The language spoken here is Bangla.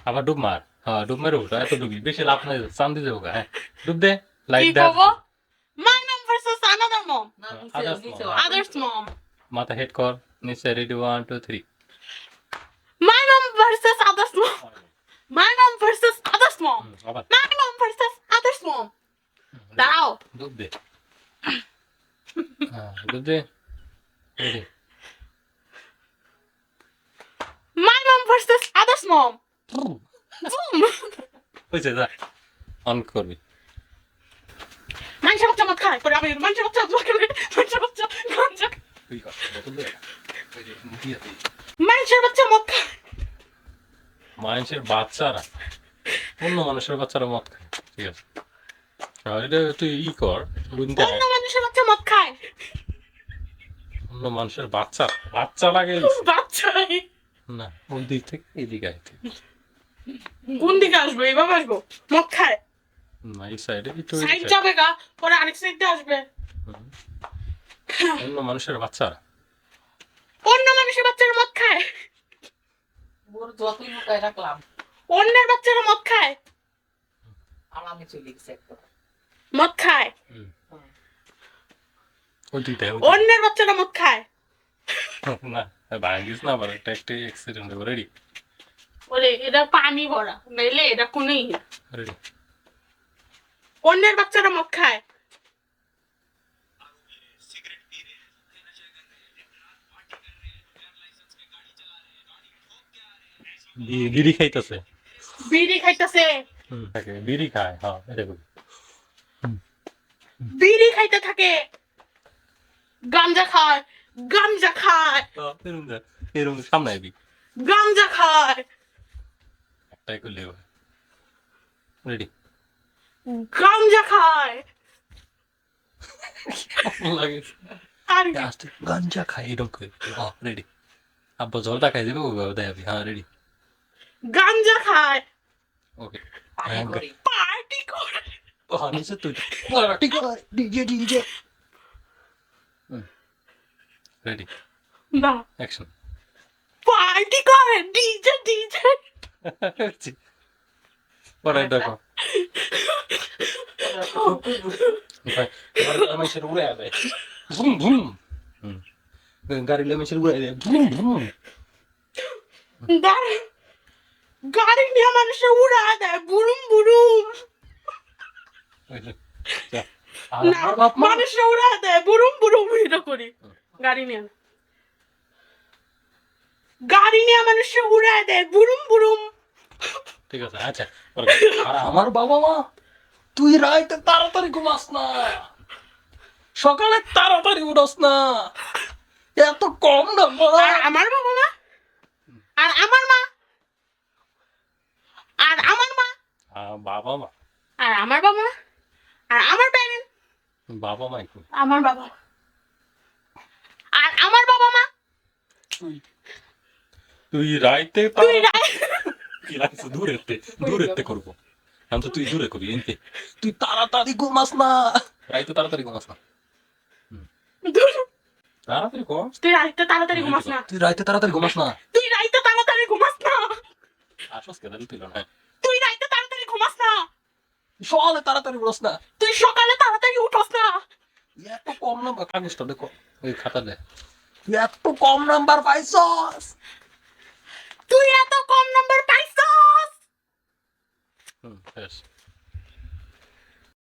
আবার ডুব মার। হ্যাঁ, ডুব মেরে উঠো, এত ডুবি বেশি লাভ নাই, চান দিয়ে যাবো গা, হ্যাঁ। ডুব দে, লাইট কি দে। করবো? My mom versus another mom. Others mom, Others mom. মাথা হেড কর, নিচে ready 1 2 3। My mom versus others mom. My mom versus others mom. আবার My mom versus others mom. দাঁড়াও। ডুব দে। হ্যাঁ, ডুব দে। Ready. My mom versus others mom. Boom. হয়েছে, যা অন করবি। মানুষের বাচ্চা মদ খায় পরে আমি মানুষের বাচ্চা জোয়া করে মানুষের বাচ্চা গাঞ্জা তুই কর, বোতল দে। ওই যে মুখিয়ে দে। মানুষের বাচ্চা মদ খায় মানুষের বাচ্চারা, অন্য মানুষের বাচ্চারা মদ খায়, ঠিক আছে। আর এটা তুই কর, বুঝতে অন্য মানুষের বাচ্চা মদ খায় অন্য মানুষের বাচ্চা, বাচ্চা লাগে বাচ্চা না, ওই দিক থেকে এই দিকে আইতে কোন দিকে আসবে? এইভাবে আসবো? মদ খায় না, এই সাইডে একটু সাইড যাবে গা পরে আরেক সাইড দিয়ে আসবে। অন্য মানুষের বাচ্চারা অন্য মানুষের বাচ্চারা মদ খায়, ওর যতই লুকায় রাখলাম অন্যের বাচ্চারা মদ খায়, আলামে চলে গেছে একটা। মদ খায় ওই দিকটা অন্যের বাচ্চারা মদ খায়। না ভাঙিস না, আবার একটা একটা অ্যাক্সিডেন্ট হবে। রেডি বলে এটা পানি ভরা নাইলে এটা কোনই না। রেডি। অন্যের বাচ্চারা মদ খায় বিড়ি খাইতেছে, বিড়ি খাইতেছে বিড়ি খায়, হ্যাঁ এটা করি। বিড়ি খাইতে থাকে গাঞ্জা খায় গাঞ্জা খায় এরকম সামনে আবি, গাঞ্জা খায় একটাই করলে রেডি। গাঞ্জা খায় লাগে আর কি? আস্তে গাঞ্জা খাই এরকম করে, হ্যাঁ রেডি। আব্বা জলটা খাই দিবে, ওইভাবে দেখাবি, হ্যাঁ রেডি। গাঞ্জা খায় ওকে পানি করি। পার্টি করে নিচে তুই পার্টি কর, ডিজে ডিজে। রেডি না অ্যাকশন। পার্টি করে ডিজে ডিজে পরে দেখো লেমেশের উড়ে যাবে, ভুম ভুম। গাড়ি লেমেশের উড়ে যাবে, ভুম ভুম। গাড়ি নিয়ে মানুষে উড়া দেয় বুড়ুম বুড়ুম না মানুষে উড়া দেয় বুড়ুম বুড়ুম এটা করি গাড়ি নিয়ে মানুষে উড়া দেয় বুড়ুম বুড়ুম। ঠিক আছে, আচ্ছা। আর আমার বাবা মা, তুই রাইতে তাড়াতাড়ি ঘুমাস না, সকালে তাড়াতাড়ি উঠস না, এত কম না। আর আমার বাবা মা আর আমার মা আর আমার মা বাবা মা আর আমার বাবা আর আমার প্যারেন্ট বাবা মা আমার বাবা আর আমার বাবা মা তুই রাইতে তুই কি লাগছে দূরেতে করবো, এখন তো তুই দূরে করবি এনতে। তুই তাড়াতাড়ি ঘুমাস না, রাইতে তাড়াতাড়ি ঘুমাস না, তাড়াতাড়ি ঘুম। তুই রাইতে তাড়াতাড়ি ঘুমাস না তুই রাইতে তাড়াতাড়ি ঘুমাস না, তুই রাইতে তাড়াতাড়ি ঘুমাস না আসস কেন তুই না, তুই রাইতে তাড়াতাড়ি ঘুমাস না সকালে তাড়াতাড়ি উঠস না, তুই সকালে তাড়াতাড়ি উঠস না। এত কম নাম্বার, কাগজটা দেখো, ওই খাতা দে, তুই এত কম নাম্বার পাইছস, তুই এত কম নাম্বার পাইছস। বেশ